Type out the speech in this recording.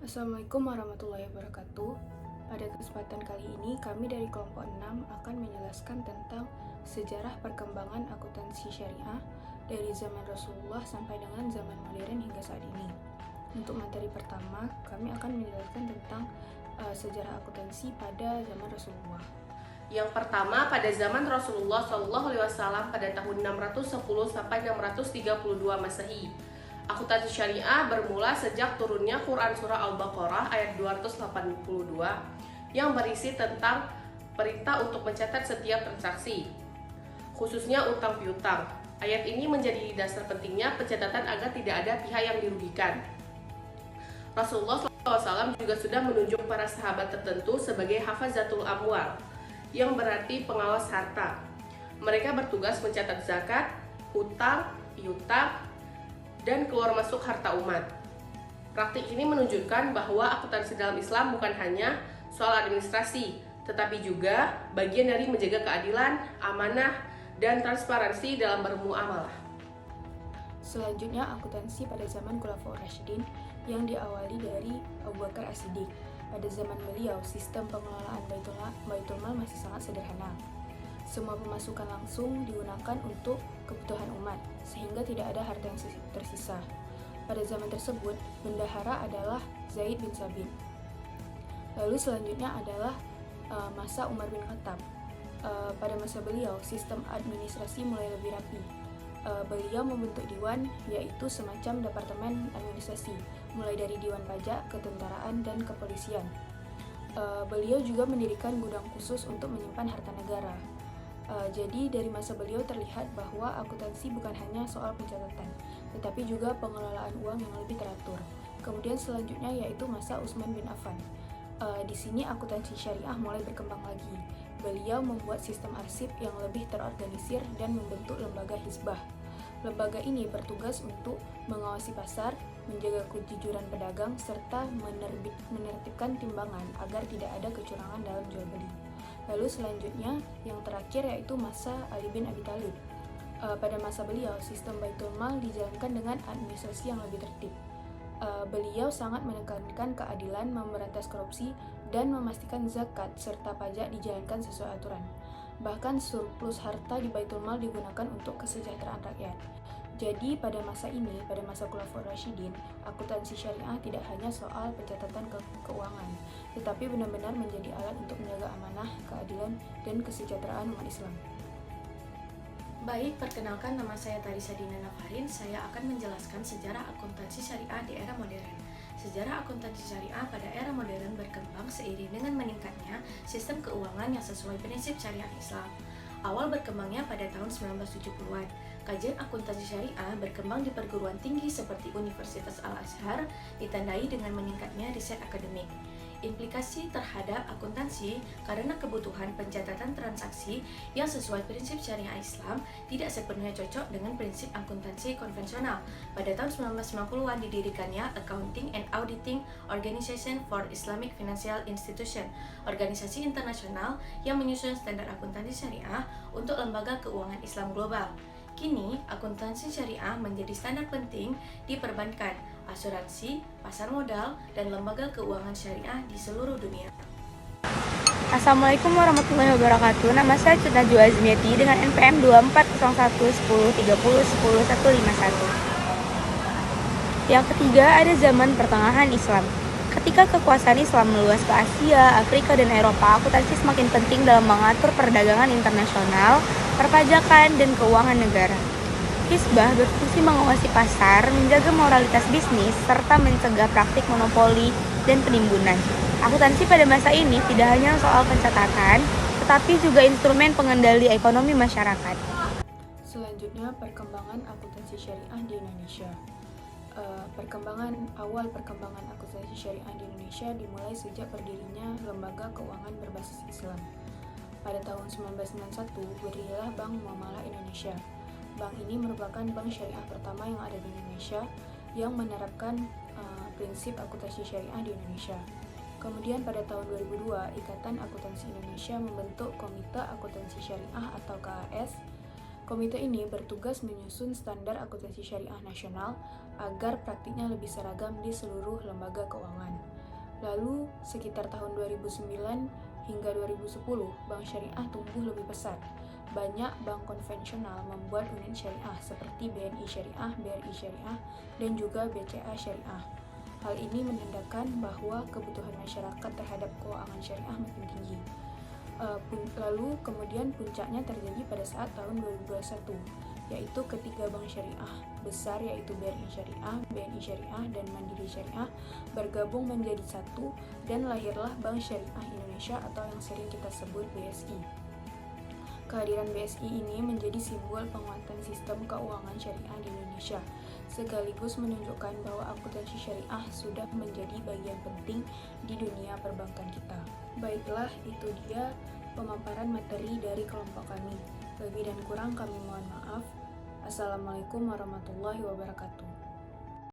Assalamualaikum warahmatullahi wabarakatuh. Pada kesempatan kali ini, kami dari kelompok 6 akan menjelaskan tentang sejarah perkembangan akuntansi syariah dari zaman Rasulullah sampai dengan zaman modern hingga saat ini. Untuk materi pertama, kami akan menjelaskan tentang sejarah akuntansi pada zaman Rasulullah. Yang pertama, pada zaman Rasulullah SAW pada tahun 610 sampai 632 Masehi. Akuntansi syariah bermula sejak turunnya Quran Surah Al-Baqarah ayat 282 yang berisi tentang perintah untuk mencatat setiap transaksi, khususnya utang piutang. Ayat ini menjadi dasar pentingnya pencatatan agar tidak ada pihak yang dirugikan. Rasulullah SAW juga sudah menunjuk para sahabat tertentu sebagai hafazatul amwal, yang berarti pengawas harta. Mereka bertugas mencatat zakat, hutang, piutang, dan keluar masuk harta umat. Praktik ini menunjukkan bahwa akuntansi dalam Islam bukan hanya soal administrasi, tetapi juga bagian dari menjaga keadilan, amanah, dan transparansi dalam bermuamalah. Selanjutnya, akuntansi pada zaman Khulafaur Rasyidin yang diawali dari Abu Bakar As-Siddiq. Pada zaman beliau, sistem pengelolaan Baitul Mal masih sangat sederhana. Semua pemasukan langsung digunakan untuk kebutuhan umat, sehingga tidak ada harta yang tersisa. Pada zaman tersebut, bendahara adalah Zaid bin Sabit. Lalu selanjutnya adalah masa Umar bin Khattab. Pada masa beliau, sistem administrasi mulai lebih rapi. Beliau membentuk diwan, yaitu semacam departemen administrasi, mulai dari diwan pajak, ketentaraan, dan kepolisian. Beliau juga mendirikan gudang khusus untuk menyimpan harta negara. Jadi dari masa beliau terlihat bahwa akuntansi bukan hanya soal pencatatan, tetapi juga pengelolaan uang yang lebih teratur. Kemudian selanjutnya yaitu masa Utsman bin Affan. Di sini akuntansi syariah mulai berkembang lagi. Beliau membuat sistem arsip yang lebih terorganisir dan membentuk lembaga hizbah. Lembaga ini bertugas untuk mengawasi pasar, menjaga kejujuran pedagang, serta menertibkan timbangan agar tidak ada kecurangan dalam jual beli. Lalu selanjutnya yang terakhir yaitu masa Ali bin Abi Thalib. Pada masa beliau, sistem Baitul Mal dijalankan dengan administrasi yang lebih tertib. Beliau sangat menekankan keadilan, memberantas korupsi, dan memastikan zakat serta pajak dijalankan sesuai aturan. Bahkan surplus harta di Baitul Mal digunakan untuk kesejahteraan rakyat. Jadi pada masa ini, pada masa Khulafaur Rasyidin, akuntansi syariah tidak hanya soal pencatatan keuangan, tetapi benar-benar menjadi alat untuk menjaga amanah, keadilan, dan kesejahteraan umat Islam. Baik, perkenalkan nama saya Tarisa Dina Nafarin. Saya akan menjelaskan sejarah akuntansi syariah di era modern. Sejarah akuntansi syariah pada era modern berkembang seiring dengan meningkatnya sistem keuangan yang sesuai prinsip syariah Islam. Awal berkembangnya pada tahun 1970-an. Kajian akuntansi syariah berkembang di perguruan tinggi seperti Universitas Al-Azhar, ditandai dengan meningkatnya riset akademik. Implikasi terhadap akuntansi karena kebutuhan pencatatan transaksi yang sesuai prinsip syariah Islam tidak sepenuhnya cocok dengan prinsip akuntansi konvensional. Pada tahun 1990-an didirikannya Accounting and Auditing Organization for Islamic Financial Institution, organisasi internasional yang menyusun standar akuntansi syariah untuk lembaga keuangan Islam global. Kini, akuntansi syariah menjadi standar penting di perbankan, asuransi, pasar modal, dan lembaga keuangan syariah di seluruh dunia. Assalamualaikum warahmatullahi wabarakatuh. Nama saya Cut Najwa Azmiati dengan NPM 240110301151. Yang ketiga ada zaman pertengahan Islam. Ketika kekuasaan Islam meluas ke Asia, Afrika, dan Eropa, akuntansi semakin penting dalam mengatur perdagangan internasional, perpajakan, dan keuangan negara. Hizbah berfungsi mengawasi pasar, menjaga moralitas bisnis, serta mencegah praktik monopoli dan penimbunan. Akuntansi pada masa ini tidak hanya soal pencatatan, tetapi juga instrumen pengendali ekonomi masyarakat. Selanjutnya, perkembangan akuntansi syariah di Indonesia. Awal perkembangan akuntansi syariah di Indonesia dimulai sejak berdirinya lembaga keuangan berbasis Islam. Pada tahun 1991, berdirilah Bank Muamalah Indonesia. Bank ini merupakan bank syariah pertama yang ada di Indonesia yang menerapkan prinsip akuntansi syariah di Indonesia. Kemudian pada tahun 2002, Ikatan Akuntansi Indonesia membentuk Komite Akuntansi Syariah atau KAS. Komite ini bertugas menyusun standar akuntansi syariah nasional agar praktiknya lebih seragam di seluruh lembaga keuangan. Lalu, sekitar tahun 2009 hingga 2010, bank syariah tumbuh lebih pesat. Banyak bank konvensional membuat unit syariah seperti BNI Syariah, BRI Syariah, dan juga BCA Syariah. Hal ini menandakan bahwa kebutuhan masyarakat terhadap keuangan syariah makin tinggi. Lalu kemudian puncaknya terjadi pada saat tahun 2021, yaitu ketiga bank syariah besar yaitu BRI Syariah, BNI Syariah, dan Mandiri Syariah bergabung menjadi satu dan lahirlah Bank Syariah Indonesia atau yang sering kita sebut BSI. Kehadiran BSI ini menjadi simbol penguatan sistem keuangan syariah di Indonesia, sekaligus menunjukkan bahwa akuntansi syariah sudah menjadi bagian penting di dunia perbankan kita. Baiklah, itu dia pemaparan materi dari kelompok kami. Lebih dan kurang kami mohon maaf. Assalamualaikum warahmatullahi wabarakatuh.